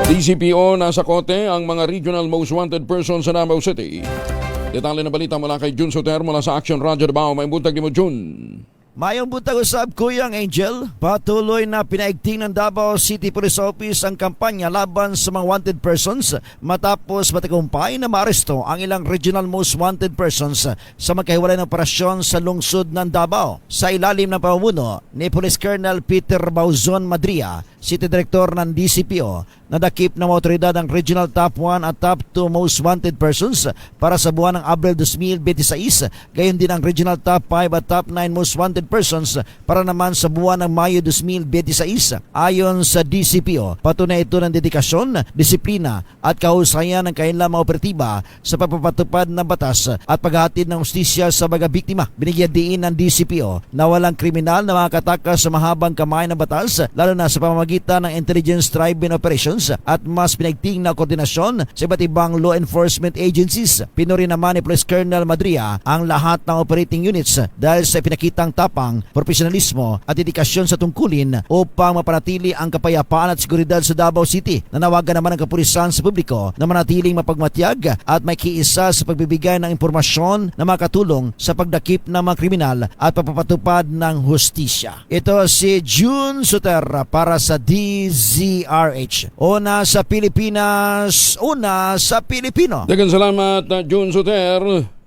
DCPO nasa kote ang mga regional most wanted persons sa Davao City. Detalye na balita mula kay Jun Soter mula sa Action Radio Davao. May buntag mo, Jun. Mayong buntag usab, Kuyang Angel. Patuloy na pinaigting ng Davao City Police Office ang kampanya laban sa mga wanted persons matapos matagumpay na maaresto ang ilang regional most wanted persons sa magkahiwalay na operasyon sa lungsod ng Davao. Sa ilalim ng pamumuno ni Police Colonel Peter Bauzon Madria, City Director ng DCPO, nadakip ng otoridad ang regional top 1 at top 2 most wanted persons para sa buwan ng Abril 2026, gayon din ang regional top 5 at top 9 most wanted persons para naman sa buwan ng Mayo 2026. Ayon sa DCPO, patunay ito ng dedikasyon, disiplina at kahusayan ng kanilang mga operatiba sa pagpapatupad ng batas at paghahatid ng hustisya sa mga biktima. Binigyan din ng DCPO na walang kriminal na makakatakas sa mahabang kamay ng batas, lalo na sa pamamagitan ng intelligence driven operations at mas pinagting na koordinasyon sa iba't ibang law enforcement agencies. Pinuri naman ni Police Colonel Madria ang lahat ng operating units dahil sa pinakitang tapang, profesionalismo at dedikasyon sa tungkulin upang mapanatili ang kapayapaan at seguridad sa Davao City. Nanawagan naman ang kapulisan sa publiko na manatiling mapagmatyag at may kiisa sa pagbibigay ng impormasyon na makatulong sa pagdakip ng mga kriminal at pagpapatupad ng hustisya. Ito si June Soter para sa DZRH. Una sa Pilipinas, una sa Pilipino. Daghang salamat, Jun Soter.